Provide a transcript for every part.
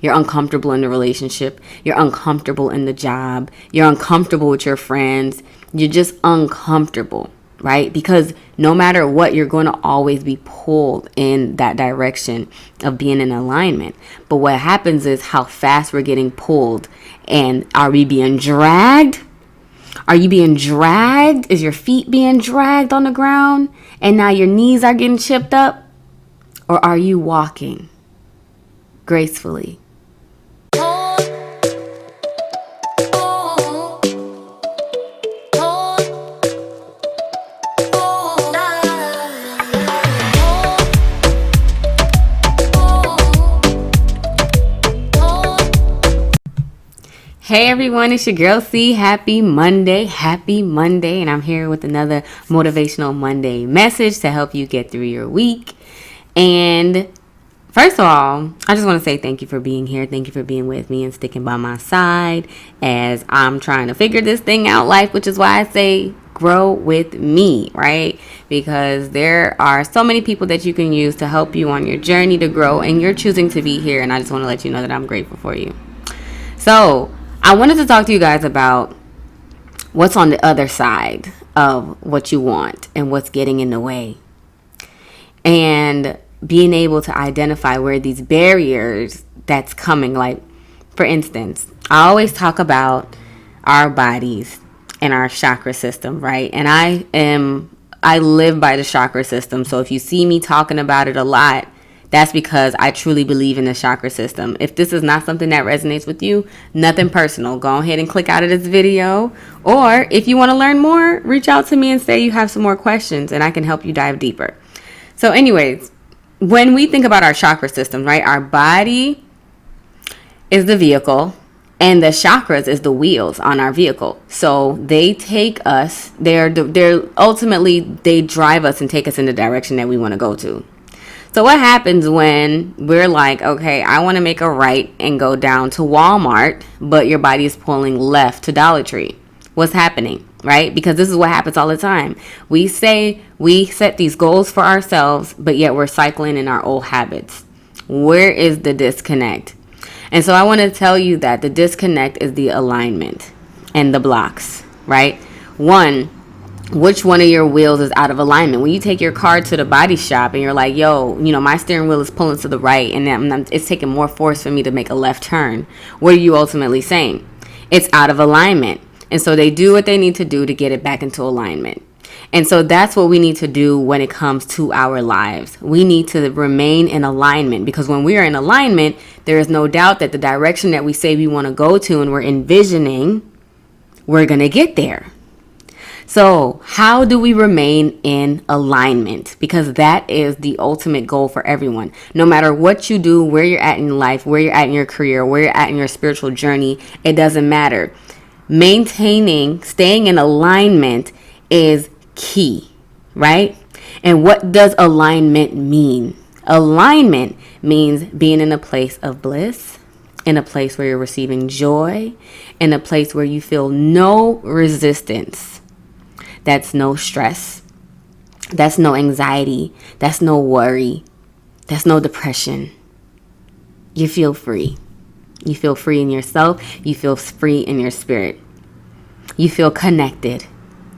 You're uncomfortable in the relationship. You're uncomfortable in the job. You're uncomfortable with your friends. You're just uncomfortable, right? Because no matter what, you're going to always be pulled in that direction of being in alignment. But what happens is how fast we're getting pulled. And are we being dragged? Are you being dragged? Is your feet being dragged on the ground? And now your knees are getting chipped up? Or are you walking gracefully? Hey everyone, it's your girl C. Happy Monday, and I'm here with another motivational Monday message to help you get through your week. And first of all, I just want to say thank you for being here. Thank you for being with me and sticking by my side as I'm trying to figure this thing out, life, which is why I say grow with me, right? Because there are so many people that you can use to help you on your journey to grow, and you're choosing to be here, and I just want to let you know that I'm grateful for you. So I wanted to talk to you guys about what's on the other side of what you want and what's getting in the way. And being able to identify where these barriers that's coming. Like, for instance, I always talk about our bodies and our chakra system, right? And I live by the chakra system. So if you see me talking about it a lot, that's because I truly believe in the chakra system. If this is not something that resonates with you, nothing personal. Go ahead and click out of this video. Or if you want to learn more, reach out to me and say you have some more questions and I can help you dive deeper. So anyways, when we think about our chakra system, right, our body is the vehicle and the chakras is the wheels on our vehicle. So they take us, they're ultimately, they drive us and take us in the direction that we want to go to. So what happens when we're like, okay, I want to make a right and go down to Walmart, but your body is pulling left to Dollar Tree? What's happening, right? Because this is what happens all the time. We say we set these goals for ourselves, but yet we're cycling in our old habits. Where is the disconnect? And so I want to tell you that the disconnect is the alignment and the blocks, right? One, which one of your wheels is out of alignment? When you take your car to the body shop and you're like, yo, my steering wheel is pulling to the right and it's taking more force for me to make a left turn. What are you ultimately saying? It's out of alignment. And so they do what they need to do to get it back into alignment. And so that's what we need to do when it comes to our lives. We need to remain in alignment, because when we are in alignment, there is no doubt that the direction that we say we want to go to and we're envisioning, we're going to get there. So how do we remain in alignment? Because that is the ultimate goal for everyone. No matter what you do, where you're at in life, where you're at in your career, where you're at in your spiritual journey, it doesn't matter. Staying in alignment is key, right? And what does alignment mean? Alignment means being in a place of bliss, in a place where you're receiving joy, in a place where you feel no resistance. That's no stress. That's no anxiety. That's no worry. That's no depression. You feel free. You feel free in yourself. You feel free in your spirit. You feel connected.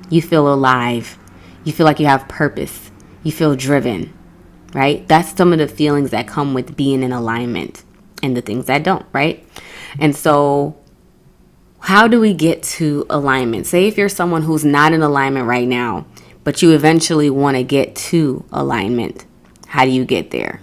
You feel alive. You feel like you have purpose. You feel driven, right? That's some of the feelings that come with being in alignment and the things that don't, right? And so how do we get to alignment? Say if you're someone who's not in alignment right now, but you eventually want to get to alignment. How do you get there?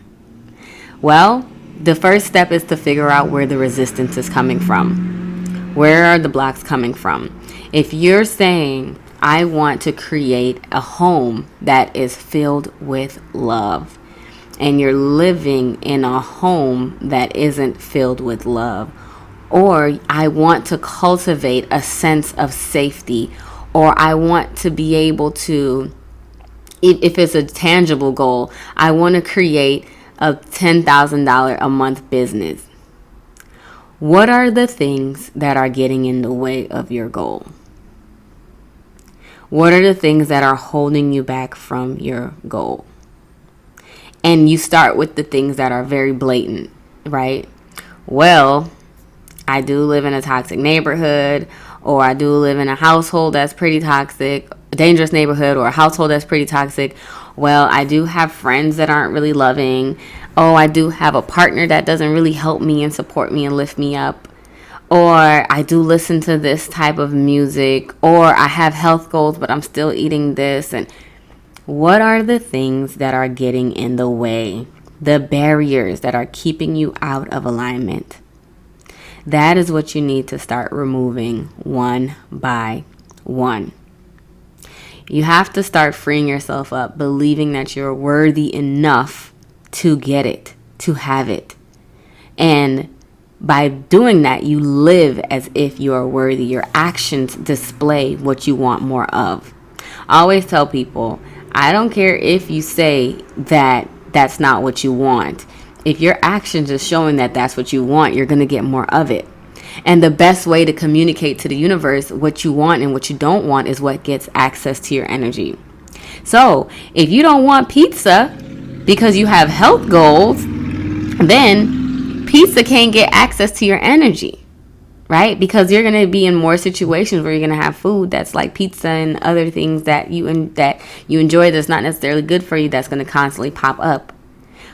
Well, the first step is to figure out where the resistance is coming from. Where are the blocks coming from? If you're saying, I want to create a home that is filled with love, and you're living in a home that isn't filled with love, or I want to cultivate a sense of safety, or I want to be able to, if it's a tangible goal, I want to create a $10,000 a month business. What are the things that are getting in the way of your goal? What are the things that are holding you back from your goal? And you start with the things that are very blatant, right? well, I do live in a toxic neighborhood, or I do live in a household that's pretty toxic, a dangerous neighborhood, or a household that's pretty toxic. Well, I do have friends that aren't really loving. Oh, I do have a partner that doesn't really help me and support me and lift me up. Or I do listen to this type of music, or I have health goals, but I'm still eating this. And what are the things that are getting in the way? The barriers that are keeping you out of alignment. That is what you need to start removing one by one. You have to start freeing yourself up, believing that you're worthy enough to get it, to have it. And by doing that, you live as if you are worthy. Your actions display what you want more of. I always tell people, I don't care if you say that that's not what you want. If your actions is showing that that's what you want, you're going to get more of it. And the best way to communicate to the universe what you want and what you don't want is what gets access to your energy. So if you don't want pizza because you have health goals, then pizza can't get access to your energy, right? Because you're going to be in more situations where you're going to have food that's like pizza and other things that you enjoy that's not necessarily good for you, that's going to constantly pop up.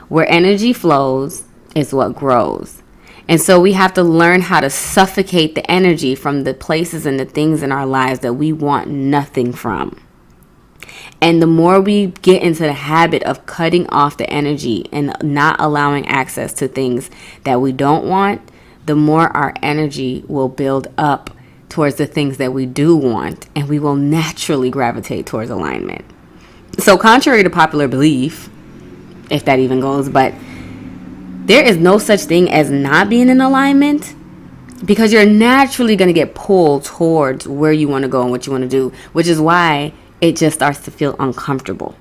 Where energy flows is what grows. And so we have to learn how to suffocate the energy from the places and the things in our lives that we want nothing from. And the more we get into the habit of cutting off the energy and not allowing access to things that we don't want, the more our energy will build up towards the things that we do want, and we will naturally gravitate towards alignment. So contrary to popular belief, if that even goes, but there is no such thing as not being in alignment, because you're naturally going to get pulled towards where you want to go and what you want to do, which is why it just starts to feel uncomfortable,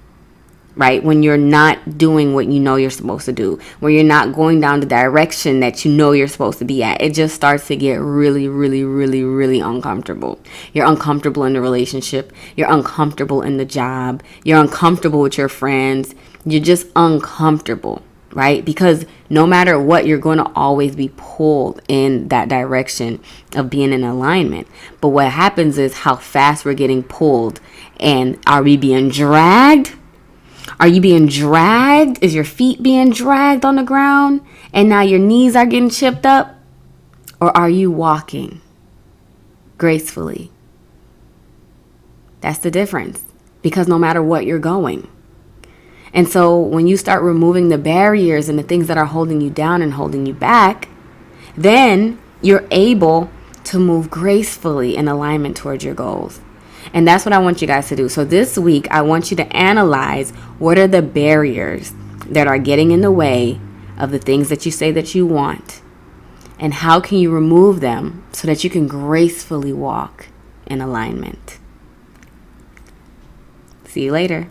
right? When you're not doing what you know you're supposed to do, when you're not going down the direction that you know you're supposed to be at, it just starts to get really, really, really, really uncomfortable. You're uncomfortable in the relationship. You're uncomfortable in the job. You're uncomfortable with your friends. You're just uncomfortable, right? Because no matter what, you're going to always be pulled in that direction of being in alignment. But what happens is how fast we're getting pulled. And are we being dragged? Are you being dragged? Is your feet being dragged on the ground? And now your knees are getting chipped up? Or are you walking gracefully? That's the difference. Because no matter what, you're going. And so when you start removing the barriers and the things that are holding you down and holding you back, then you're able to move gracefully in alignment towards your goals. And that's what I want you guys to do. So this week, I want you to analyze what are the barriers that are getting in the way of the things that you say that you want. And how can you remove them so that you can gracefully walk in alignment? See you later.